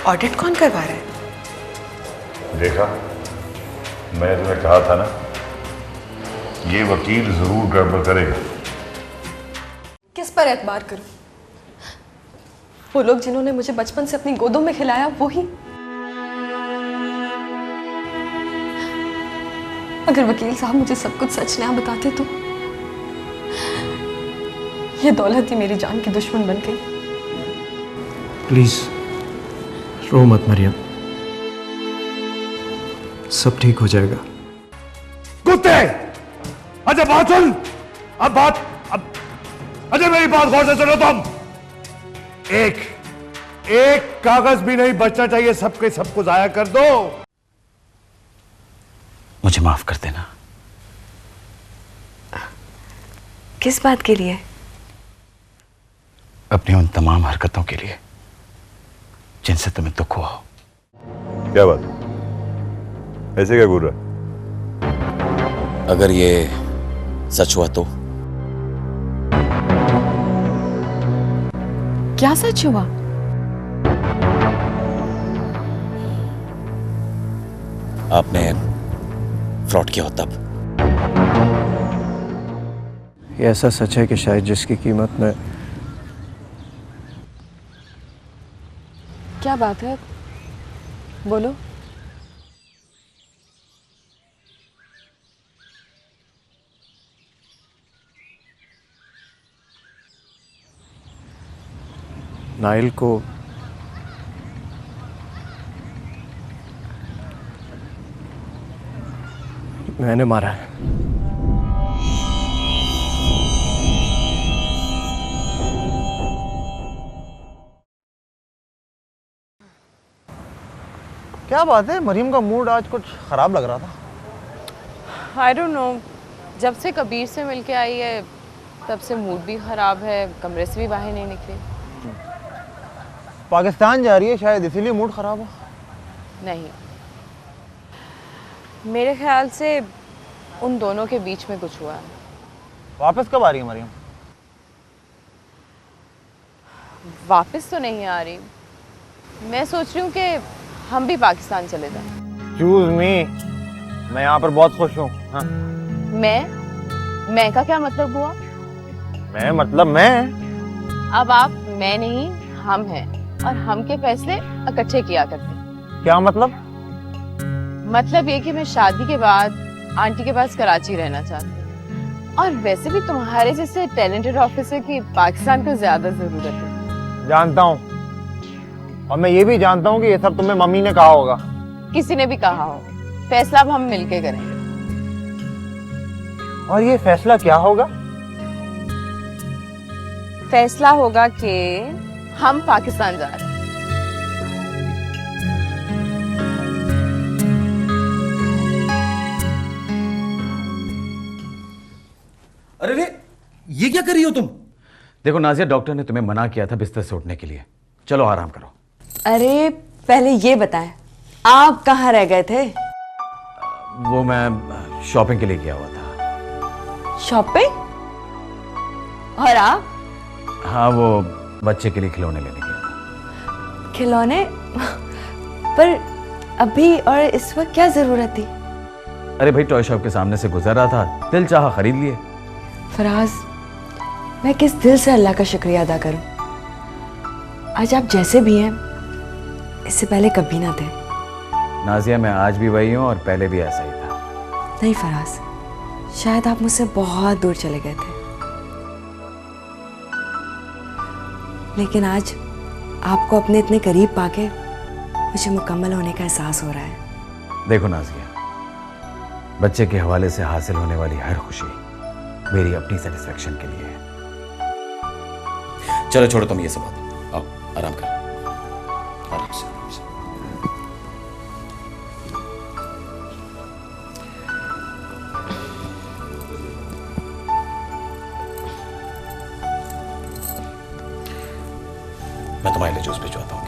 Audit कौन करवा रहा है? देखा, मैं तुम्हें कहा था ना, ये वकील जरूर गड़बड़ करेगा। किस पर एतबार करूं? वो लोग जिन्होंने मुझे बचपन से अपनी गोदों में खिलाया, वो ही। अगर वकील साहब मुझे सब कुछ सच ना बताते तो ये दौलत ही मेरी जान की दुश्मन बन गई। प्लीज रो मत मरियम, सब ठीक हो जाएगा। कुत्ते! अच्छा बात सुन, अब अजय मेरी बात गौर से सुनो तुम। एक कागज भी नहीं बचना चाहिए, सबके सबको जाया कर दो। मुझे माफ कर देना। किस बात के लिए? अपनी उन तमाम हरकतों के लिए जिनसे तुम्हें दुख हुआ हो। क्या बात, ऐसे क्या घूर रहा? अगर ये सच हुआ तो? क्या सच हुआ? आपने फ्रॉड किया हो तब? ये ऐसा सच है कि शायद जिसकी कीमत में। क्या बात है, बोलो। नाइल को मैंने मारा है। क्या बात है, मरियम का मूड आज कुछ खराब लग रहा था। आई डोंट नो, जब से कबीर से मिलके आई है तब से मूड भी खराब है, कमरे से भी बाहर नहीं निकली। पाकिस्तान जा रही है, शायद इसीलिए मूड खराब हो। नहीं, मेरे ख्याल से उन दोनों के बीच में कुछ हुआ है। वापस कब आ रही है मरियम? वापस तो नहीं आ रही, मैं सोच रही हूँ कि हम भी पाकिस्तान चले जाएं। चूज मी, मैं यहाँ पर बहुत खुश हूँ। हाँ। मैं का क्या मतलब हुआ? मैं मतलब मैं। अब आप मैं नहीं, हम हैं, और हम के फैसले इकट्ठे किया करते हैं। क्या मतलब? मतलब ये कि मैं शादी के बाद आंटी के पास कराची रहना चाहती हूँ, और वैसे भी तुम्हारे जैसे टैलेंटेड ऑफिसर की पाकिस्तान को ज्यादा जरूरत है। जानता हूँ, और मैं ये भी जानता हूँ कि ये सब तुम्हें मम्मी ने कहा होगा। किसी ने भी कहा हो, फैसला अब हम मिलके करेंगे। और ये फैसला क्या होगा? फैसला होगा कि हम पाकिस्तान जा रहे हैं। अरे रे, ये क्या कर रही हो तुम? देखो नाजिया, डॉक्टर ने तुम्हें मना किया था बिस्तर से उठने के लिए। चलो आराम करो। अरे पहले ये बताएं, आप कहाँ रह गए थे? वो मैं शॉपिंग के लिए गया हुआ था। शॉपिंग? और आप? हाँ, वो बच्चे के लिए खिलौने लेने गया था। खिलौने? पर अभी और इस वक्त क्या जरूरत थी? अरे भाई, टॉय शॉप के सामने से गुजर रहा था, दिल चाहा खरीद लिए। फराज, मैं किस दिल से अल्लाह का शुक्रिया अदा करूं। आज आप जैसे भी हैं, इससे पहले कभी ना थे। नाजिया, मैं आज भी वही हूँ और पहले भी ऐसा ही था। नहीं फराज, शायद आप मुझसे बहुत दूर चले गए थे, लेकिन आज आपको अपने इतने करीब पाके मुझे मुकम्मल होने का एहसास हो रहा है। देखो नाजिया, बच्चे के हवाले से हासिल होने वाली हर खुशी मेरी अपनी सेटिस्फेक्शन के लिए है। चलो छोड़ो तुम ये सब बात, आओ आराम करो, आराम से, आराम से। मैं तुम्हारे लिए जूस भिजवाता हूँ।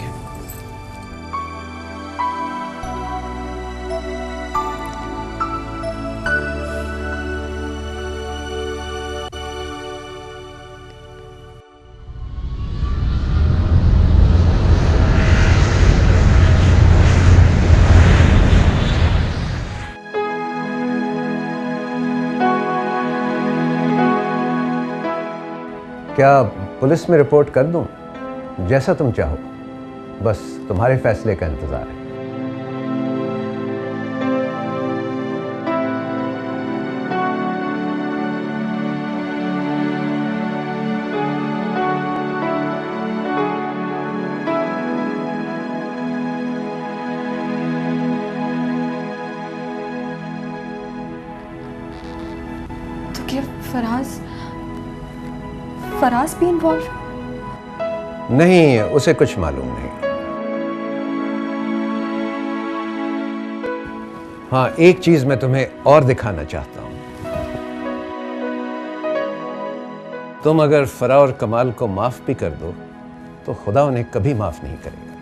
क्या पुलिस में रिपोर्ट कर दूं? जैसा तुम चाहो, बस तुम्हारे फैसले का इंतजार है। तो क्या फराज भी इन्वॉल्व? नहीं, उसे कुछ मालूम नहीं। हाँ, एक चीज मैं तुम्हें और दिखाना चाहता हूं। तुम अगर फरा और कमाल को माफ भी कर दो तो खुदा उन्हें कभी माफ नहीं करेगा।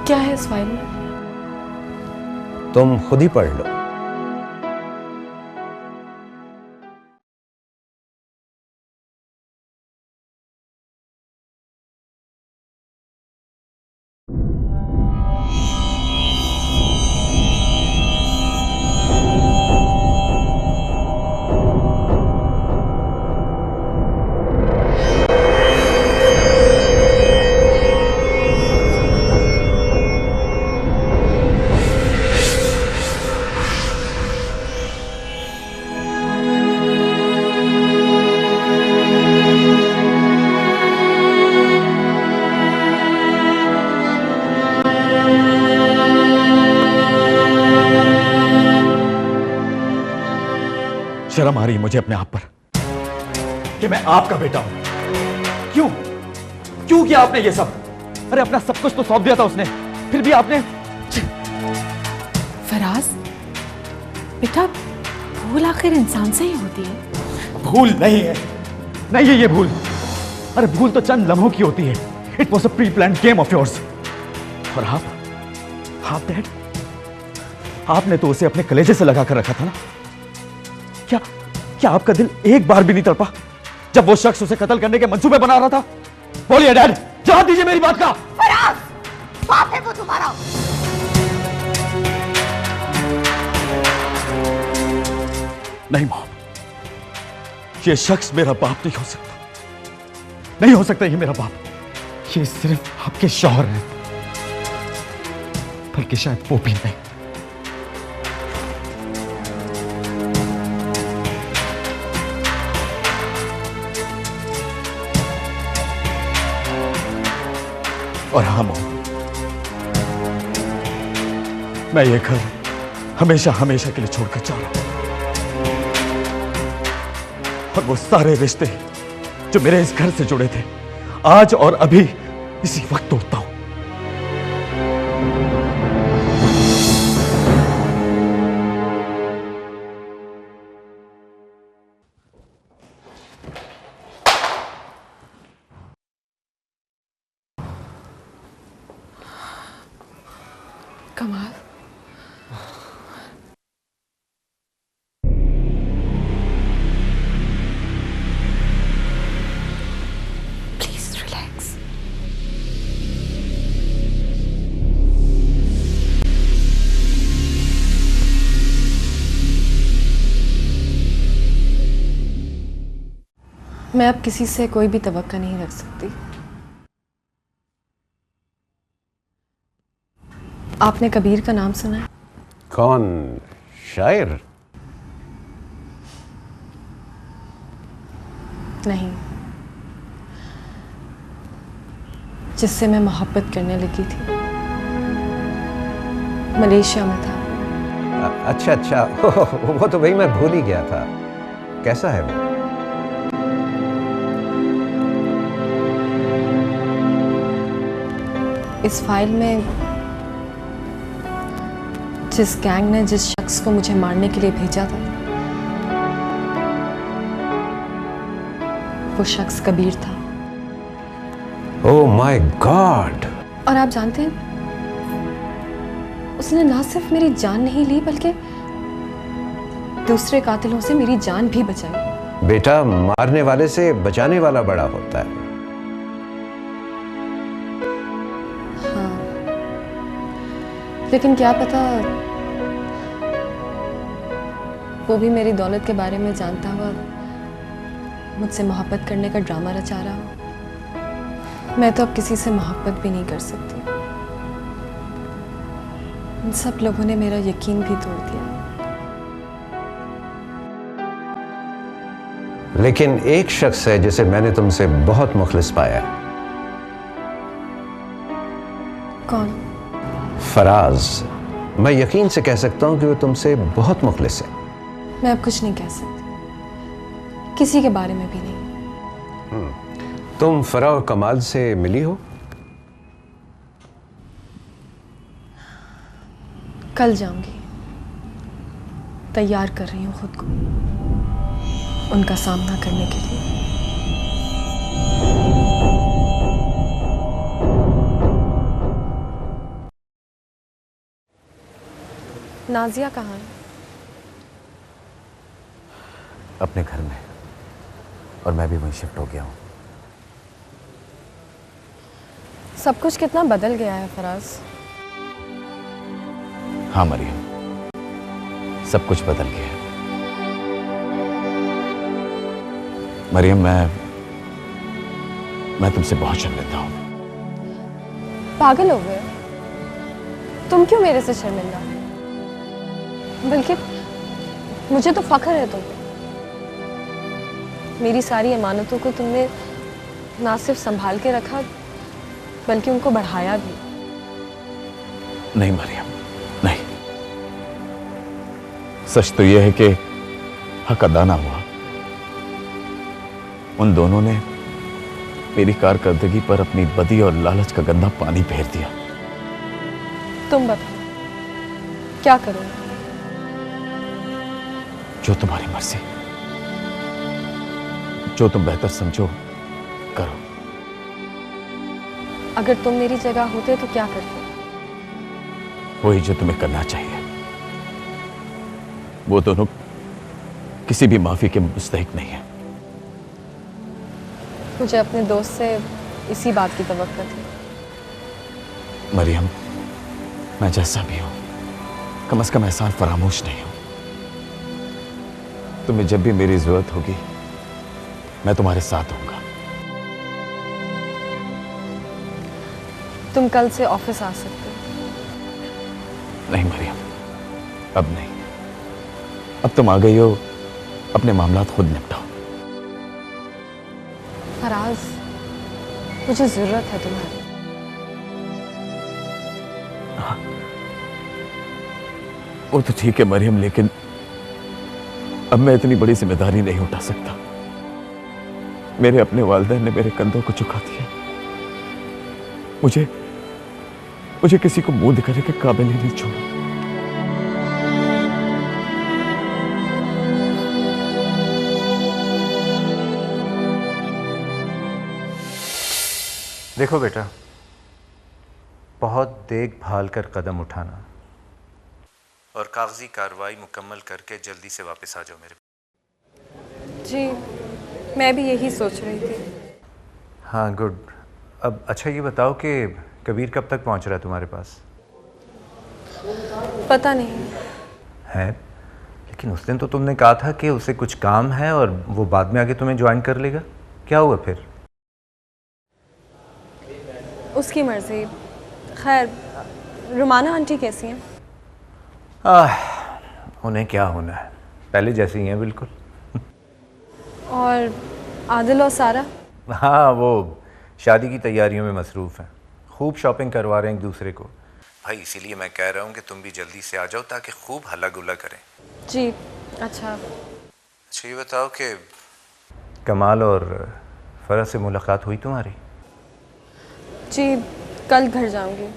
क्या है इस फाइल में? तुम खुद ही पढ़ लो। शर्म आ रही है मुझे अपने आप पर कि मैं आपका बेटा हूं। क्यों क्यों किया आपने ये सब? अरे अपना सब कुछ तो सौंप दिया था उसने, फिर भी आपने। फराज बेटा, भूल आखिर इंसान से ही होती है। भूल नहीं है, नहीं है ये भूल। अरे भूल तो चंद लम्हों की होती है। It was a pre planned game of yours. और आप डैड, आपने तो उसे अपने कलेजे से लगा कर रखा था ना। क्या आपका दिल एक बार भी नहीं तड़पा जब वो शख्स उसे कत्ल करने के मंसूबे बना रहा था? बोलिए डैड, जवाब दीजिए मेरी बात का। फराज, बाप है वो तुम्हारा। नहीं मॉम, ये शख्स मेरा बाप नहीं हो सकता। नहीं हो सकता ये मेरा बाप। ये सिर्फ आपके शौहर हैं, बल्कि शायद वो भी नहीं। और हाँ मॉम, मैं ये घर हमेशा हमेशा के लिए छोड़कर जा रहा हूं। और वो सारे रिश्ते जो मेरे इस घर से जुड़े थे, आज और अभी इसी वक्त तोड़ता हूं। कमाल, प्लीज रिलैक्स। मैं अब किसी से कोई भी तवक्का नहीं रख सकती। आपने कबीर का नाम सुना है? कौन? शायर? नहीं, जिससे मैं मोहब्बत करने लगी थी। मलेशिया में था। अच्छा वो तो भाई मैं भूल ही गया था। कैसा है वो? इस फाइल में जिस गैंग ने जिस शख्स को मुझे मारने के लिए भेजा था, वो शख्स कबीर था। Oh my God! और आप जानते हैं, उसने ना सिर्फ मेरी जान नहीं ली, बल्कि दूसरे कातिलों से मेरी जान भी बचाई। बेटा, मारने वाले से बचाने वाला बड़ा होता है। हाँ, लेकिन क्या पता वो भी मेरी दौलत के बारे में जानता हुआ मुझसे मोहब्बत करने का ड्रामा रचा रहा हो। मैं तो अब किसी से मोहब्बत भी नहीं कर सकती। इन सब लोगों ने मेरा यकीन भी तोड़ दिया। लेकिन एक शख्स है जिसे मैंने तुमसे बहुत मुखलिस पाया। कौन? फराज। मैं यकीन से कह सकता हूं कि वो तुमसे बहुत मुखलिस है। मैं अब कुछ नहीं कह सकती, किसी के बारे में भी नहीं। तुम फरा और कमाल से मिली हो? कल जाऊंगी। तैयार कर रही हूँ खुद को उनका सामना करने के लिए। नाजिया कहाँ है? अपने घर में, और मैं भी वहीं शिफ्ट हो गया हूँ। सब कुछ कितना बदल गया है फराज। हाँ मरियम, सब कुछ बदल गया है। मरियम, मैं तुमसे बहुत शर्मिंदा हूँ। पागल हो गए? तुम क्यों मेरे से शर्मिंदा? बल्कि मुझे तो फख्र है तुम पे। मेरी सारी अमानतों को तुमने ना सिर्फ संभाल के रखा बल्कि उनको बढ़ाया भी। नहीं मरियम, नहीं। सच तो यह है कि हक अदा ना हुआ। उन दोनों ने मेरी कारकर्दगी पर अपनी बदी और लालच का गंदा पानी फेर दिया। तुम बताओ क्या करोगे? जो तुम्हारी मर्जी, जो तुम बेहतर समझो करो। अगर तुम मेरी जगह होते तो क्या करते? वही जो तुम्हें करना चाहिए। वो दोनों किसी भी माफी के मुस्तहिक नहीं है। मुझे अपने दोस्त से इसी बात की तवक्को थी। मरियम, मैं जैसा भी हूं, कम से कम एहसान फरामोश नहीं हूं। तुम्हें जब भी मेरी जरूरत होगी मैं तुम्हारे साथ होऊंगा। तुम कल से ऑफिस आ सकते हो। नहीं मरियम, अब नहीं। अब तुम आ गई हो, अपने मामलात खुद निपटाओ। फराज, मुझे जरूरत है तुम्हारी। वो तो ठीक है मरियम, लेकिन अब मैं इतनी बड़ी जिम्मेदारी नहीं उठा सकता। मेरे अपने वालिदैन ने मेरे कंधों को झुका दिया। मुझे किसी को मुंह दिखाने के काबिल ही नहीं छोड़ा। देखो बेटा, बहुत देखभाल कर कदम उठाना और कागजी कार्रवाई मुकम्मल करके जल्दी से वापस आ जाओ मेरे। जी, मैं भी यही सोच रही थी। हाँ गुड। अब अच्छा ये बताओ कि कबीर कब तक पहुंच रहा है तुम्हारे पास? पता नहीं है, लेकिन उस दिन तो तुमने कहा था कि उसे कुछ काम है और वो बाद में आके तुम्हें ज्वाइन कर लेगा। क्या हुआ फिर? उसकी मर्जी। खैर, रुमाना आंटी कैसी हैं? उन्हें क्या होना है, पहले जैसी ही हैं बिल्कुल। और आदिल और सारा? हाँ, वो शादी की तैयारियों में मसरूफ़ हैं, खूब शॉपिंग करवा रहे हैं एक दूसरे को। भाई इसीलिए मैं कह रहा हूँ कि तुम भी जल्दी से आ जाओ ताकि खूब हल्ला गुल्ला करें। जी अच्छा। अच्छा ये बताओ कि कमाल और फरा से मुलाकात हुई तुम्हारी? जी, कल घर जाऊंगी।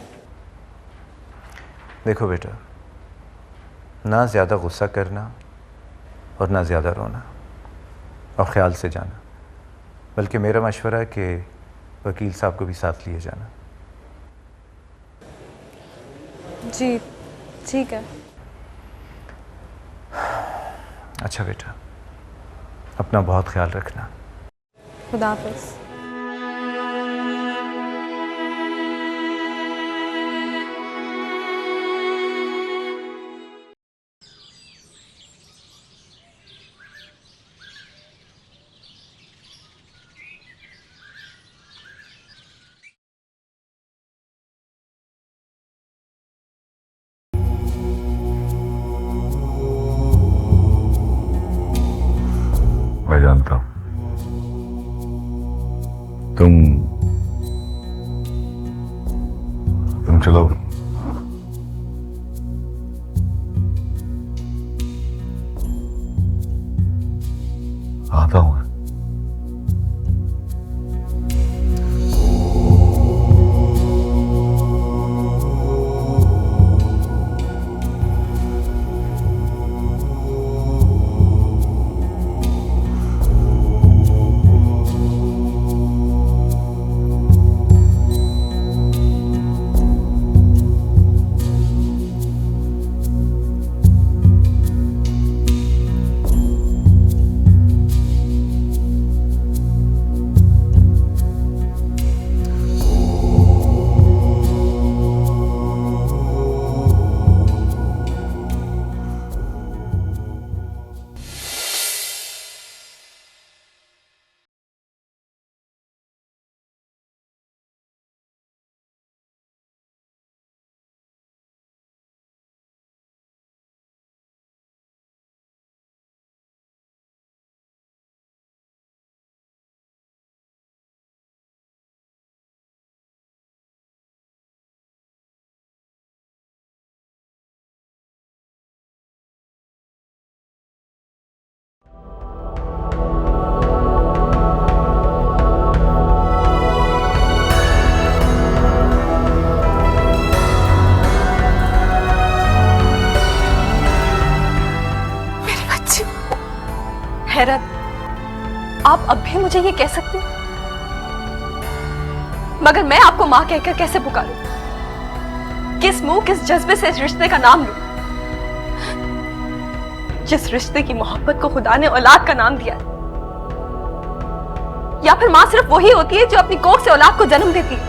देखो बेटा, ना ज़्यादा गुस्सा करना और ना ज़्यादा रोना, और ख़्याल से जाना। बल्कि मेरा मशवरा है कि वकील साहब को भी साथ लिए जाना। जी ठीक है। अच्छा बेटा, अपना बहुत ख्याल रखना। खुदा हाफिज़। मैं जानता हूं। तुम चलो। आता हूं। हैरत, आप अब भी मुझे ये कह सकती हैं? मगर मैं आपको मां कहकर कैसे पुकारूं? किस मुंह किस जज्बे से इस रिश्ते का नाम लूं? जिस रिश्ते की मोहब्बत को खुदा ने औलाद का नाम दिया है। या फिर मां सिर्फ वही होती है जो अपनी कोख से औलाद को जन्म देती है।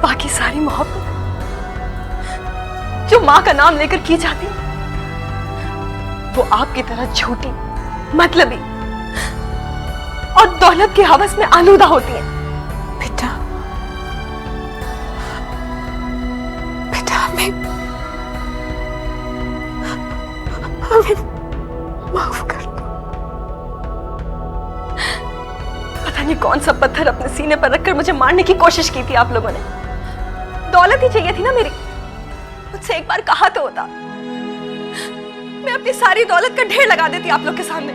बाकी सारी मोहब्बत जो मां का नाम लेकर की जाती है वो आपकी तरह झूठी, मतलबी और दौलत की हवस में आलूदा होती है। बेटा, बेटा हमें माफ कर दो। पता नहीं कौन सा पत्थर अपने सीने पर रखकर मुझे मारने की कोशिश की थी आप लोगों ने। दौलत ही चाहिए थी ना मेरी। मुझसे एक बार कहा तो होता, मैं अपनी सारी दौलत का ढेर लगा देती आप लोग के सामने।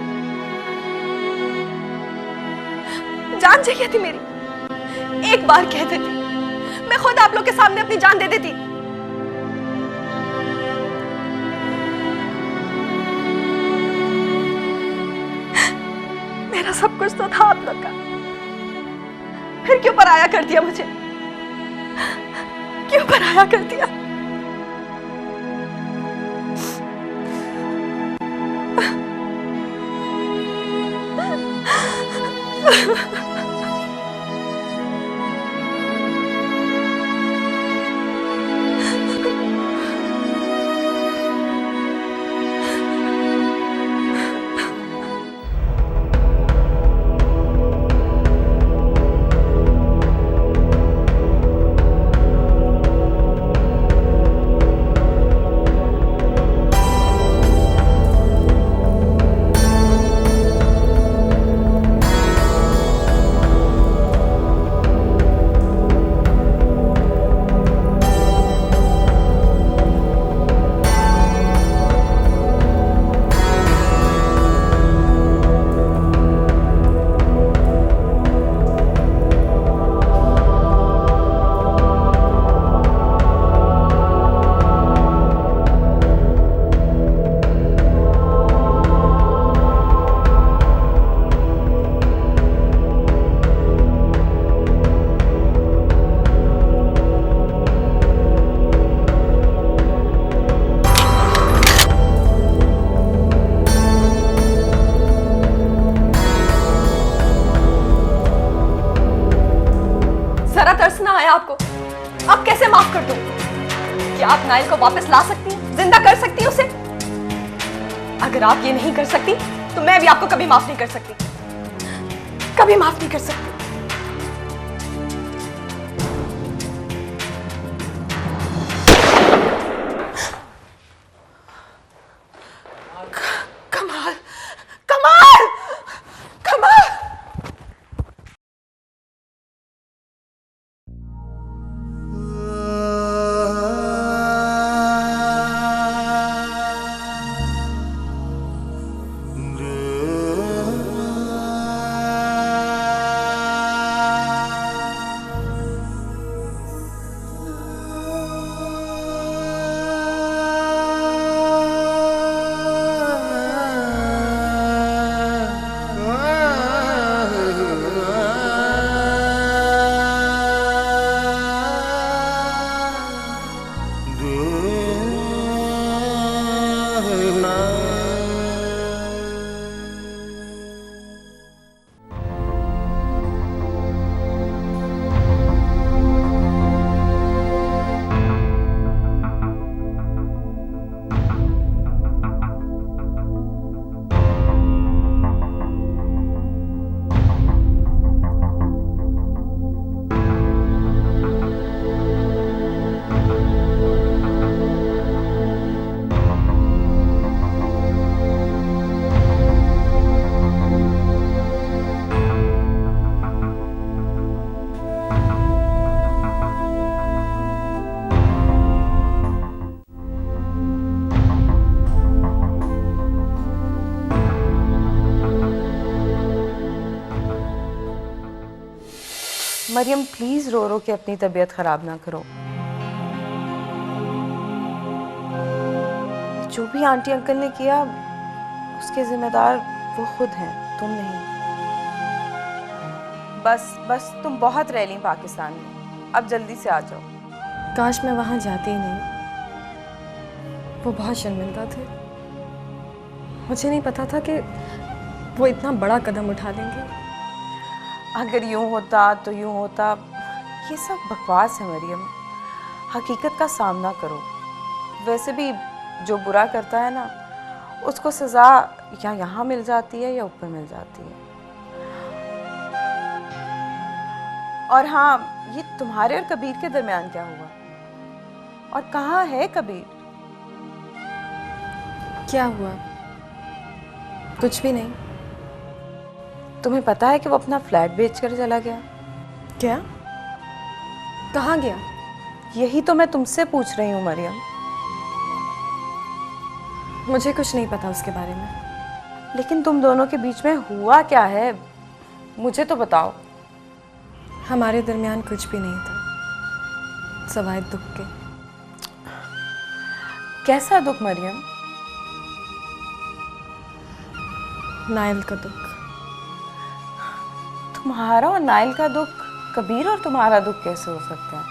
जान चाहिए थी मेरी, एक बार कह देती, मैं खुद आप लोग के सामने अपनी जान दे देती। मेरा सब कुछ तो था आप लोग का, फिर क्यों पराया कर दिया मुझे? क्यों पराया कर दिया? आपको अब कैसे माफ कर दूं? क्या आप नाइल को वापस ला सकती हैं, जिंदा कर सकती हैं उसे? अगर आप ये नहीं कर सकती तो मैं भी आपको कभी माफ नहीं कर सकती, कभी माफ नहीं कर सकती। कमाल, कमाल! मरियम प्लीज रो रो के अपनी तबीयत खराब ना करो। जो भी आंटी अंकल ने किया उसके जिम्मेदार वो खुद हैं, तुम नहीं। बस तुम बहुत रह ली पाकिस्तान में, अब जल्दी से आ जाओ। काश मैं वहां जाती ही नहीं, वो बहुत शर्मिंदा थे। मुझे नहीं पता था कि वो इतना बड़ा कदम उठा लेंगे। अगर यूं होता तो यूं होता, ये सब बकवास है मरियम। हकीकत का सामना करो। वैसे भी जो बुरा करता है ना, उसको सज़ा या यहाँ मिल जाती है या ऊपर मिल जाती है। और हाँ, ये तुम्हारे और कबीर के दरमियान क्या हुआ? और कहाँ है कबीर? क्या हुआ? कुछ भी नहीं। तुम्हें पता है कि वो अपना फ्लैट बेचकर चला गया? क्या? कहाँ गया? यही तो मैं तुमसे पूछ रही हूँ मरियम। मुझे कुछ नहीं पता उसके बारे में। लेकिन तुम दोनों के बीच में हुआ क्या है, मुझे तो बताओ। हमारे दरमियान कुछ भी नहीं था सिवाय दुख के। कैसा दुख मरियम? नाइल का दुख। तुम्हारा और नाइल का दुख कबीर और तुम्हारा दुख कैसे हो सकता है?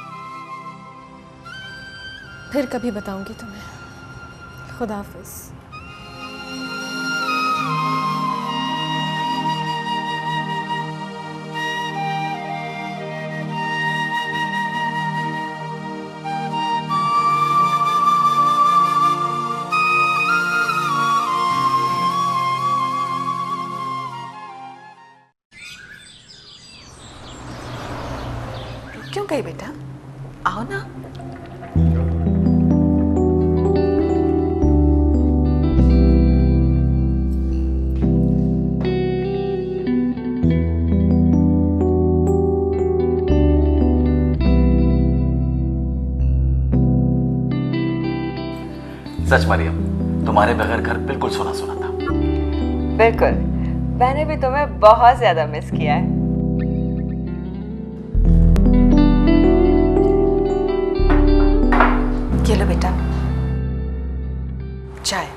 फिर कभी बताऊंगी तुम्हें। खुदा हाफिज। क्यों गई बेटा? आओ ना। सच मरियम, तुम्हारे बगैर घर बिल्कुल सुना सुना था। बिल्कुल, मैंने भी तुम्हें बहुत ज्यादा मिस किया है। ये लो बेटा चाय।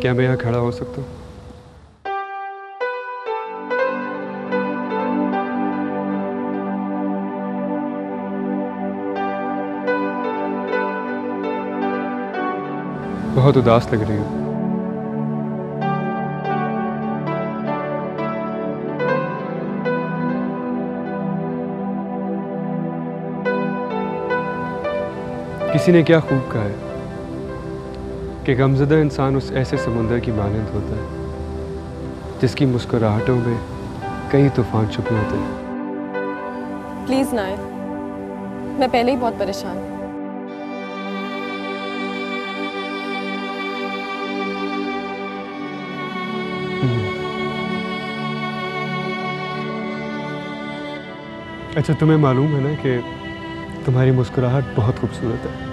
क्या मैं यहाँ खड़ा हो सकता हूँ? बहुत उदास लग रही हूँ। किसी ने क्या खूब कहा है कि गमज़दा इंसान उस ऐसे समुंदर की मानंद होता है जिसकी मुस्कुराहटों में कई तूफान छुपे होते हैं। प्लीज नाइल, मैं पहले ही बहुत परेशान हूँ। अच्छा, तुम्हें मालूम है ना कि तुम्हारी मुस्कुराहट बहुत खूबसूरत है।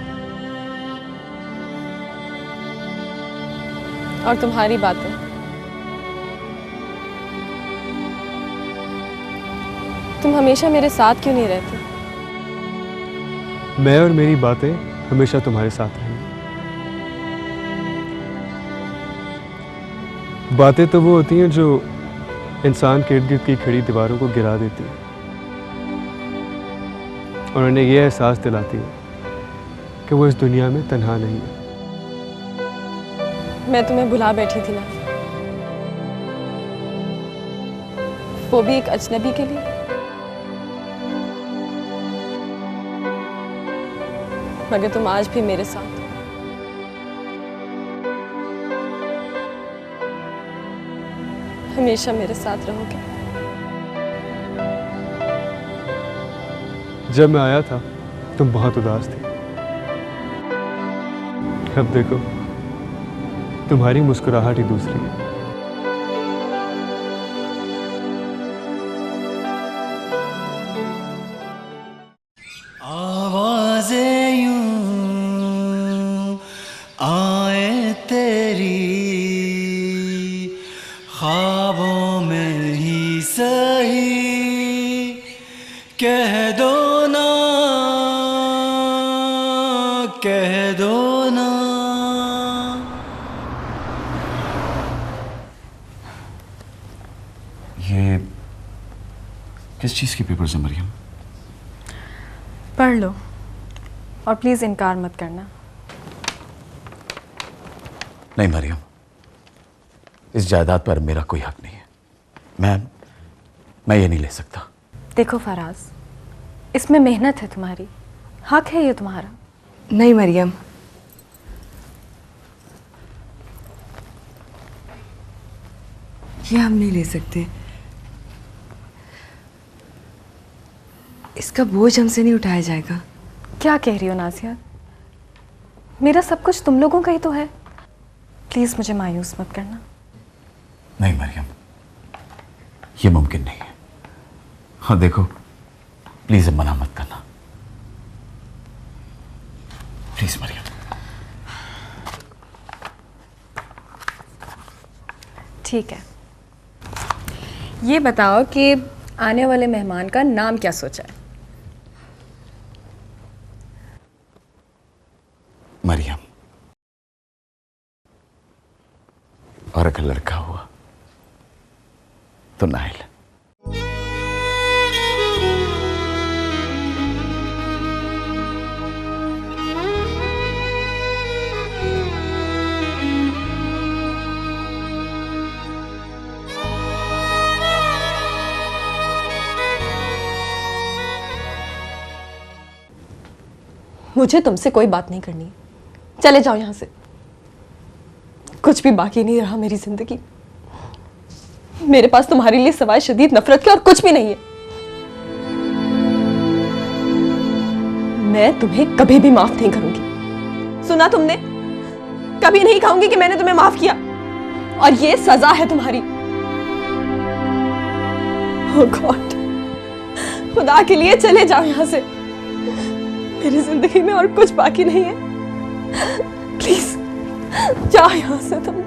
और तुम्हारी बातें, तुम हमेशा मेरे साथ क्यों नहीं रहते? मैं और मेरी बातें हमेशा तुम्हारे साथ रहेंगी। बातें तो वो होती हैं जो इंसान के इर्द गिर्द की खड़ी दीवारों को गिरा देती हैं और उन्हें यह एहसास दिलाती हैं कि वो इस दुनिया में तन्हा नहीं है। मैं तुम्हें भुला बैठी थी ना, वो भी एक अजनबी के लिए। मगर तुम आज भी मेरे साथ हो। हमेशा मेरे साथ रहोगे। जब मैं आया था तुम बहुत उदास थी। अब देखो तुम्हारी मुस्कुराहट ही दूसरी है। आवाज़ें यूं आए तेरी ख्वाबों में ही सही, कह दो ना, कह दो ना। ये किस चीज़ के पेपर्स हैं मरियम? पढ़ लो और प्लीज इनकार मत करना। नहीं मरियम, इस जायदाद पर मेरा कोई हक नहीं है। मैं ये नहीं ले सकता। देखो फराज, इसमें मेहनत है तुम्हारी, हक है ये तुम्हारा। नहीं मरियम, ये हम नहीं ले सकते। इसका बोझ हमसे नहीं उठाया जाएगा। क्या कह रही हो नाजिया? मेरा सब कुछ तुम लोगों का ही तो है। प्लीज मुझे मायूस मत करना। नहीं मरियम, ये मुमकिन नहीं है। हाँ देखो, प्लीज मना मत करना, प्लीज मरियम। ठीक है, ये बताओ कि आने वाले मेहमान का नाम क्या सोचा है? मरियम। और अगर लड़का हुआ तो नाइल। मुझे तुमसे कोई बात नहीं करनी, चले जाओ यहां से। कुछ भी बाकी नहीं रहा मेरी जिंदगी। मेरे पास तुम्हारे लिए सिवाय शदीद नफरत के और कुछ भी नहीं है। मैं तुम्हें कभी भी माफ नहीं करूंगी, सुना तुमने? कभी नहीं कहूंगी कि मैंने तुम्हें माफ किया, और ये सजा है तुम्हारी। ओह गॉड, खुदा के लिए चले जाओ यहां से। मेरी जिंदगी में और कुछ बाकी नहीं है। प्लीज जाओ यहां से तुम।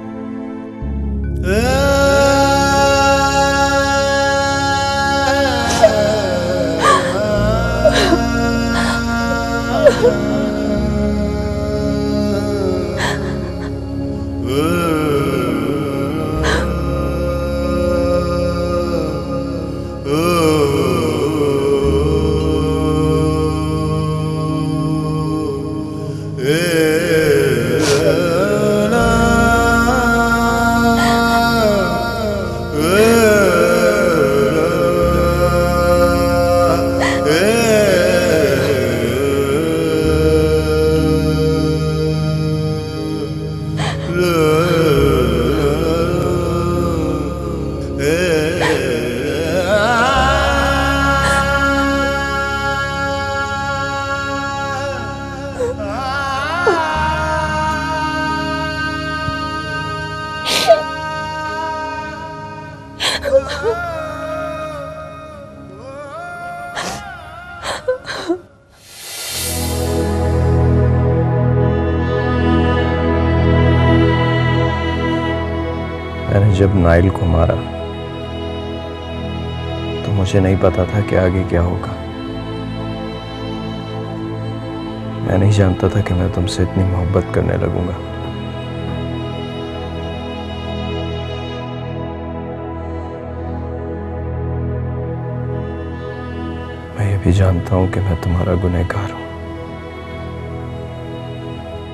मैंने जब नाइल को मारा तो मुझे नहीं पता था कि आगे क्या होगा। मैं नहीं जानता था कि मैं तुमसे इतनी मोहब्बत करने लगूंगा। भी जानता हूं कि मैं तुम्हारा गुनहगार हूं।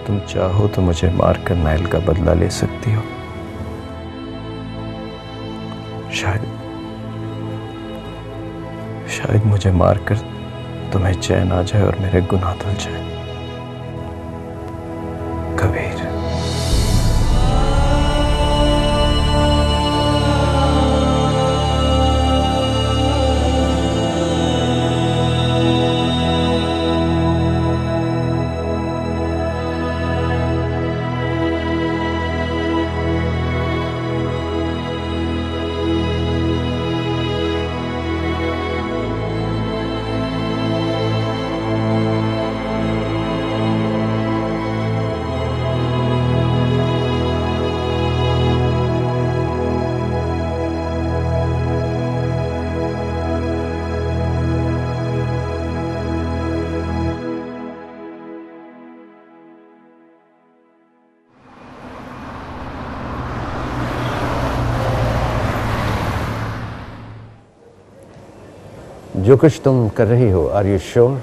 तुम चाहो तो मुझे मारकर नाइल का बदला ले सकती हो। शायद मुझे मारकर तुम्हें चैन आ जाए और मेरे गुनाह धुल जाए। कबीर। जो कुछ तुम कर रही हो, are you sure?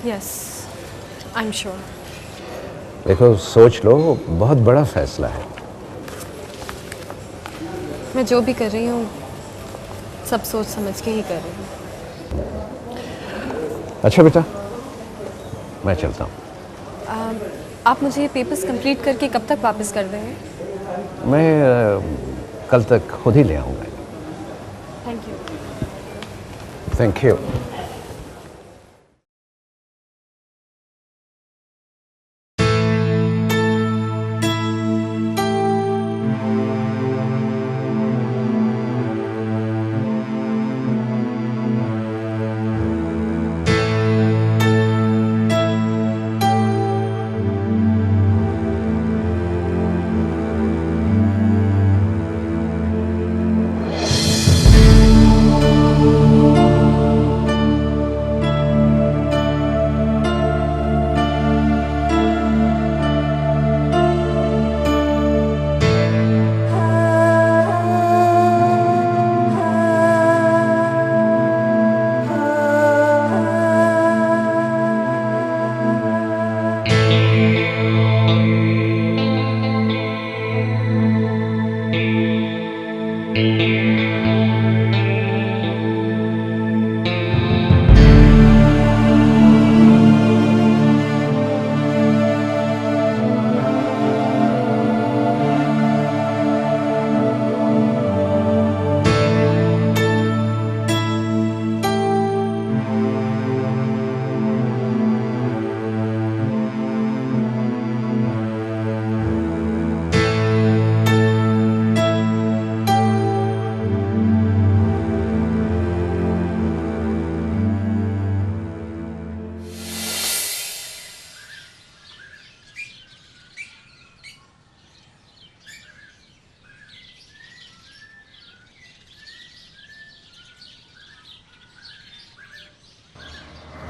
Yes, I am sure. देखो, सोच लो, बहुत बड़ा फैसला है। मैं जो भी कर रही हूँ सब सोच समझ के ही कर रही हूँ। अच्छा बेटा, मैं चलता हूँ। आप मुझे ये पेपर्स कंप्लीट करके कब तक वापस कर देंगे? मैं कल तक खुद ही ले आऊँगा। Thank you. Thank you.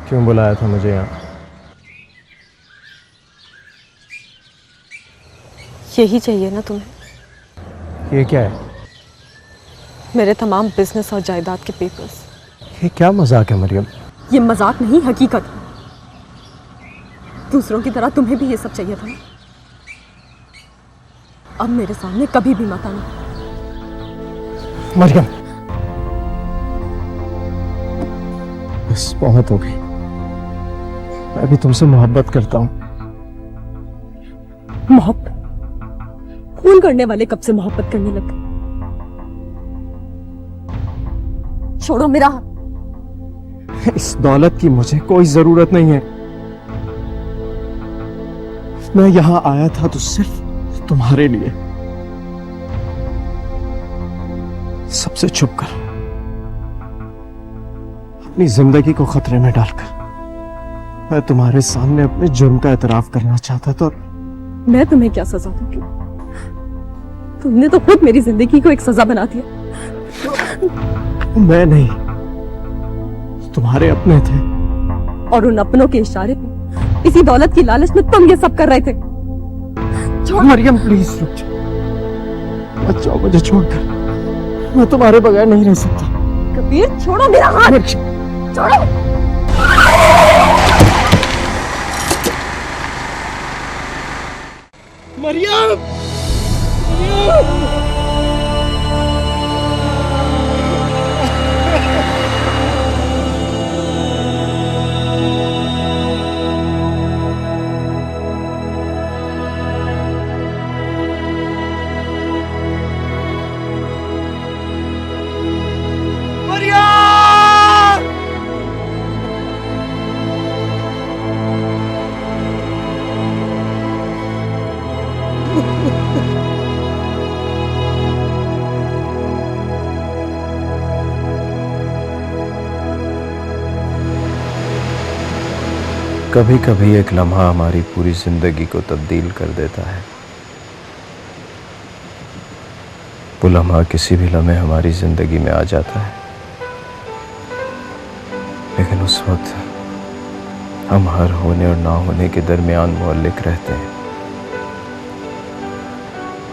क्यों बुलाया था मुझे यहाँ? यही चाहिए ना तुम्हें? ये क्या है? मेरे तमाम बिजनेस और जायदाद के पेपर्स। ये क्या मजाक है मरियम? ये मजाक नहीं, हकीकत है। दूसरों की तरह तुम्हें भी ये सब चाहिए था ना? अब मेरे सामने कभी भी मत आना। मरियम, बस बहुत हो गई। मैं भी तुमसे मोहब्बत करता हूँ। मोहब्बत? खून करने वाले कब से मोहब्बत करने लगे? छोड़ो मेरा हाथ। इस दौलत की मुझे कोई जरूरत नहीं है। मैं यहां आया था तो सिर्फ तुम्हारे लिए। सबसे छुप कर, अपनी जिंदगी को खतरे में डालकर मैं तुम्हारे सामने अपने जुर्म का एतराफ करना चाहता था। मैं तुम्हें क्या सजा दूंगी? तुमने तो खुद मेरी जिंदगी को एक सजा बना दिया। मैं नहीं, तुम्हारे अपने थे। और उन अपनों के इशारे पे, इसी दौलत की लालच में तुम ये सब कर रहे थे। मरियम प्लीज रुक जाओ, मत जाओ मुझे छोड़कर। मैं तुम्हारे बगैर नहीं रह सकता। कबीर छोड़ो मेरा हाथ, छोड़ो। मरियम, कभी कभी एक लम्हा हमारी पूरी जिंदगी को तब्दील कर देता है। वो लम्हा किसी भी लम्हे हमारी जिंदगी में आ जाता है, लेकिन उस वक्त हम हर होने और ना होने के दरमियान मुअल्लिक रहते हैं।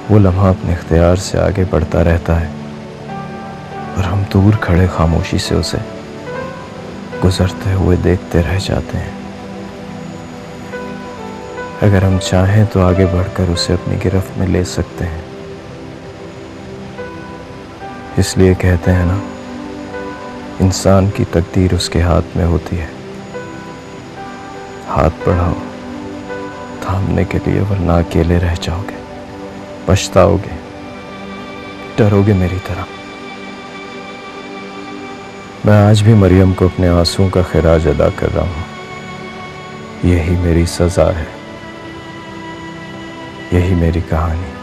वो लम्हा अपने इख्तियार से आगे बढ़ता रहता है और हम दूर खड़े खामोशी से उसे गुजरते हुए देखते रह जाते हैं। अगर हम चाहें तो आगे बढ़कर उसे अपनी गिरफ्त में ले सकते हैं। इसलिए कहते हैं ना, इंसान की तकदीर उसके हाथ में होती है। हाथ बढ़ाओ थामने के लिए, वरना अकेले रह जाओगे, पछताओगे, डरोगे मेरी तरह। मैं आज भी मरियम को अपने आंसुओं का खिराज अदा कर रहा हूँ। यही मेरी सजा है, यही मेरी कहानी।